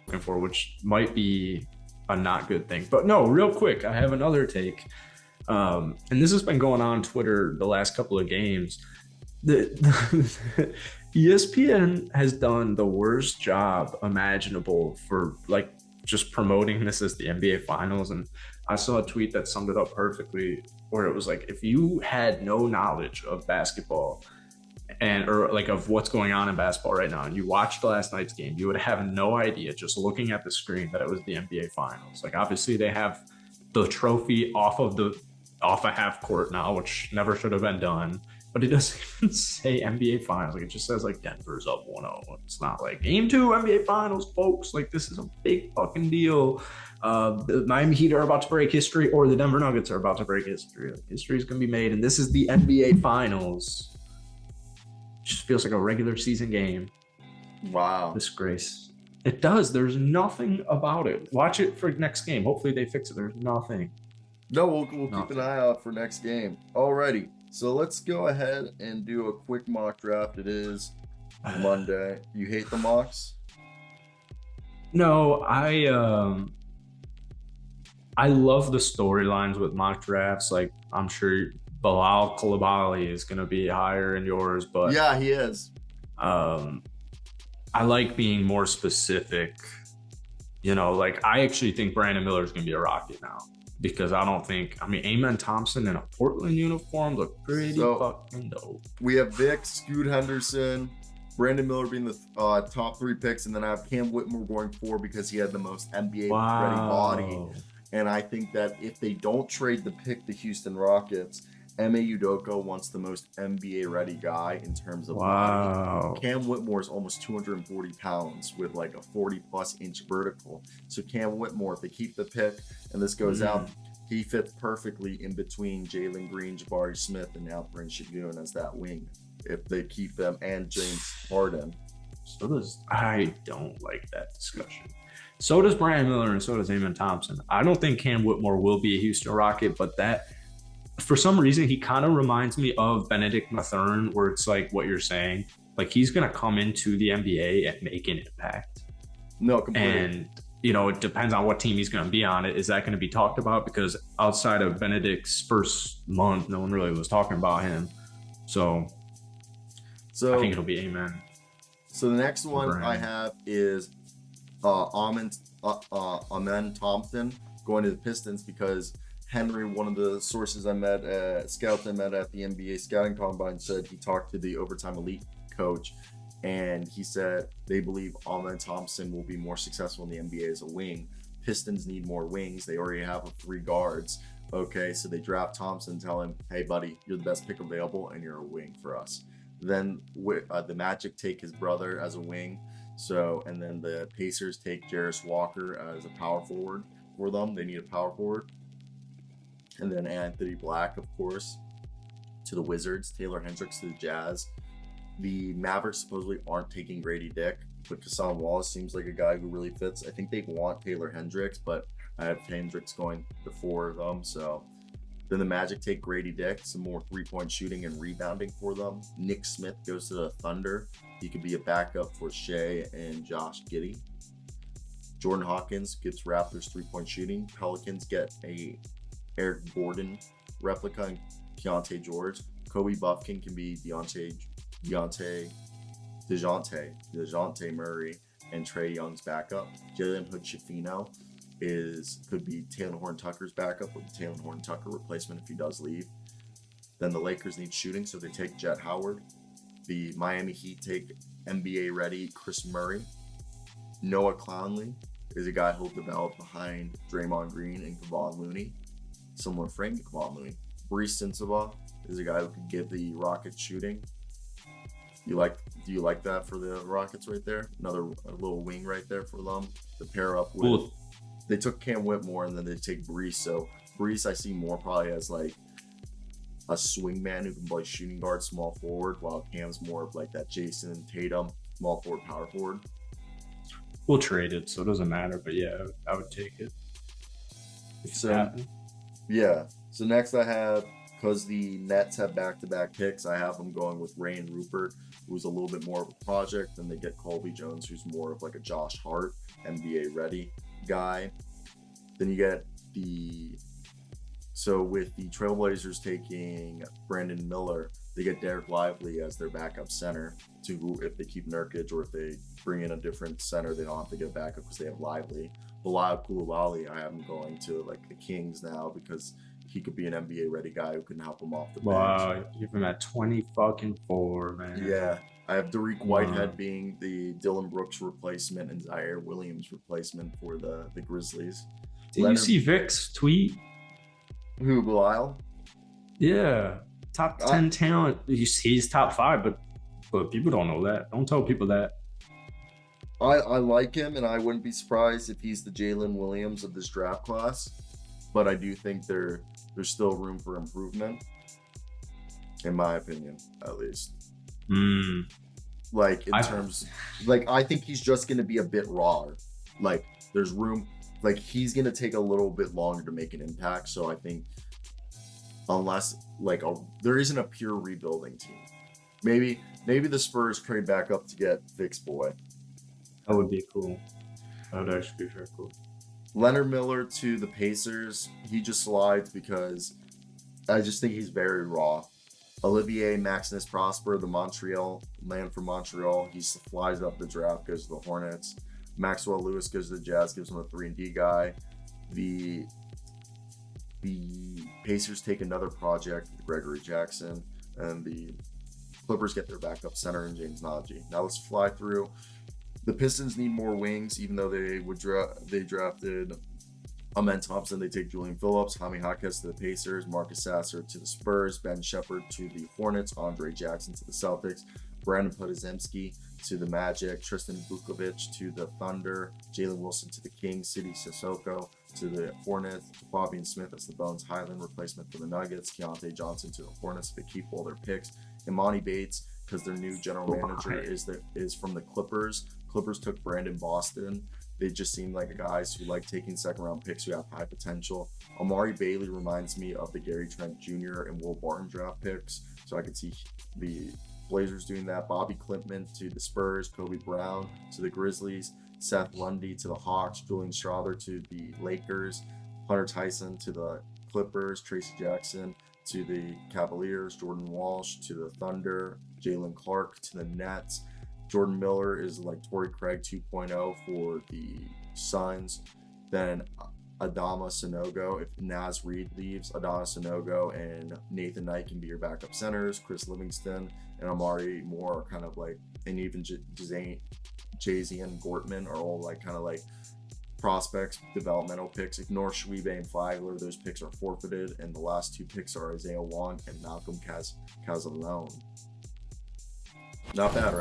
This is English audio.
looking for, which might be a not good thing. But no, real quick, I have another take. And this has been going on Twitter the last couple of games. The ESPN has done the worst job imaginable for like just promoting this as the NBA Finals. And I saw a tweet that summed it up perfectly, where it was like, if you had no knowledge of basketball or like of what's going on in basketball right now, and you watched last night's game, you would have no idea just looking at the screen that it was the NBA Finals. Like, obviously they have the trophy off a half court now, which never should have been done, but it doesn't even say NBA Finals. Like, it just says like Denver's up 1-0. It's not like game 2 NBA Finals, folks. Like, this is a big fucking deal. The Miami Heat are about to break history, or the Denver Nuggets are about to break history. Like, history is going to be made, and this is the NBA Finals. It just feels like a regular season game. Wow. Disgrace. It does. There's nothing about it. Watch it for next game. Hopefully they fix it. There's nothing. No, we'll keep an eye out for next game. Alrighty, so let's go ahead and do a quick mock draft. It is Monday. You hate the mocks? No, I love the storylines with mock drafts. Like, I'm sure Bilal Coulibaly is going to be higher in yours, but yeah, he is. I like being more specific. You know, like, I actually think Brandon Miller is going to be a Rocket now, because I mean, Almond Thompson in a Portland uniform look pretty fucking dope. We have Vic, Scoot Henderson, Brandon Miller being the top 3 picks, and then I have Cam Whitmore going 4 because he had the most NBA-ready body. And I think that if they don't trade the pick to Houston Rockets, Ime Udoka wants the most NBA-ready guy in terms of body. Cam Whitmore is almost 240 pounds with like a 40-plus inch vertical. So Cam Whitmore, if they keep the pick and this goes out, he fits perfectly in between Jalen Green, Jabari Smith, and Alperen Şengün as that wing, if they keep them, and James Harden. I don't like that discussion. So does Brandon Miller, and so does Almond Thompson. I don't think Cam Whitmore will be a Houston Rocket, but that, for some reason, he kind of reminds me of Benedict Mathurin, where it's like what you're saying. Like, he's going to come into the NBA and make an impact. No, completely. And, you know, it depends on what team he's going to be on. Is that going to be talked about? Because outside of Benedict's first month, no one really was talking about him. So I think it'll be Amen. So the next one I have is Almond Thompson going to the Pistons, because Henry, one of the sources scouts I met at the NBA Scouting Combine, said he talked to the Overtime Elite coach, and he said they believe Almond Thompson will be more successful in the NBA as a wing. Pistons need more wings. They already have 3 guards. Okay, so they draft Thompson, tell him, hey, buddy, you're the best pick available, and you're a wing for us. Then the Magic take his brother as a wing. And then the Pacers take Jarris Walker as a power forward for them. They need a power forward. And then Anthony Black, of course, to the Wizards. Taylor Hendricks to the Jazz. The Mavericks supposedly aren't taking Grady Dick, but Kassan Wallace seems like a guy who really fits. I think they want Taylor Hendricks, but I have Hendricks going before them. So then the Magic take Grady Dick, some more 3-point shooting and rebounding for them. Nick Smith goes to the Thunder. He could be a backup for Shea and Josh Giddey. Jordan Hawkins gets Raptors 3-point shooting. Pelicans get a Eric Gordon replica and Keontae George. Kobe Buffkin can be DeJounte Murray and Trae Young's backup. Jalen Hood-Schifino could be Taylor Horton-Tucker's backup, with the Taylor Horton-Tucker replacement if he does leave. Then the Lakers need shooting, so they take Jet Howard. The Miami Heat take NBA-ready Chris Murray. Noah Clowney is a guy who'll develop behind Draymond Green and Kevon Looney. Similar frame to Kevon Looney. Brees Sensabaugh is a guy who could give the Rockets shooting. Do you like that for the Rockets right there? A little wing right there for them to pair up with. Cool. They took Cam Whitmore, and then they take Brees. So Brees I see more probably as like a swing man who can play shooting guard, small forward, while Cam's more of like that Jason Tatum, small forward, power forward. We'll trade it, so it doesn't matter. But yeah, I would take it. So next I have because the Nets have back-to-back picks, I have them going with Ray and Rupert, who's a little bit more of a project. Then they get Colby Jones, who's more of like a Josh Hart, NBA ready guy. Then you get with the Trailblazers taking Brandon Miller, they get Derek Lively as their backup center if they keep Nurkic, or if they bring in a different center, they don't have to get backup because they have Lively. Bilal Coulibaly, I have him going to like the Kings now because he could be an NBA ready guy who can help him off the bench. Wow, you've been at 24, man. Yeah. I have Derek Whitehead being the Dylan Brooks replacement and Zaire Williams replacement for the Grizzlies. Did you see Vic's tweet? Who, Bilal? Yeah. Top 10 talent. He's top 5, but people don't know that. Don't tell people that. I like him, and I wouldn't be surprised if he's the Jalen Williams of this draft class. But I do think there's still room for improvement, in my opinion, at least. Like I think he's just gonna be a bit raw. Like there's room. Like he's gonna take a little bit longer to make an impact. So I think unless there isn't a pure rebuilding team, maybe the Spurs trade back up to get Vic's boy. That would be cool. That would actually be very cool. Leonard Miller to the Pacers. He just slides because I just think he's very raw. Olivier Maximus Prosper, the Montreal man from Montreal, he flies up the draft, goes to the Hornets. Maxwell Lewis goes to the Jazz, gives him a 3-and-D guy. The Pacers take another project, Gregory Jackson, and the Clippers get their backup center in James Najee. Now let's fly through. The Pistons need more wings, even though they drafted Almond Thompson. They take Julian Phillips, Jaime Jaquez to the Pacers, Marcus Sasser to the Spurs, Ben Shepherd to the Hornets, Andre Jackson to the Celtics, Brandon Podazemski to the Magic, Tristan Vukovic to the Thunder, Jalen Wilson to the Kings, Sidi Sissoko to the Hornets, Fabian Smith as the Bones Highland replacement for the Nuggets, Keontae Johnson to the Hornets. They keep all their picks. Imani Bates, because their new general manager is from the Clippers. Clippers took Brandon Boston. They just seem like guys who like taking second-round picks who have high potential. Amari Bailey reminds me of the Gary Trent Jr. and Will Barton draft picks, so I could see the Blazers doing that. Bobby Klintman to the Spurs, Kobe Brown to the Grizzlies, Seth Lundy to the Hawks, Julian Strawther to the Lakers, Hunter Tyson to the Clippers, Tracy Jackson to the Cavaliers, Jordan Walsh to the Thunder, Jalen Clark to the Nets. Jordan Miller is like Torrey Craig 2.0 for the Suns. Then Adama Sanogo, if Naz Reid leaves, Adama Sanogo and Nathan Knight can be your backup centers. Chris Livingston and Amari Moore are kind of like, and even Jay-Z and Gortman are all like kind of like prospects, developmental picks. Ignore Schwebe and Flagler. Those picks are forfeited. And the last 2 picks are Isaiah Wong and Malcolm Casalone. Not bad, right?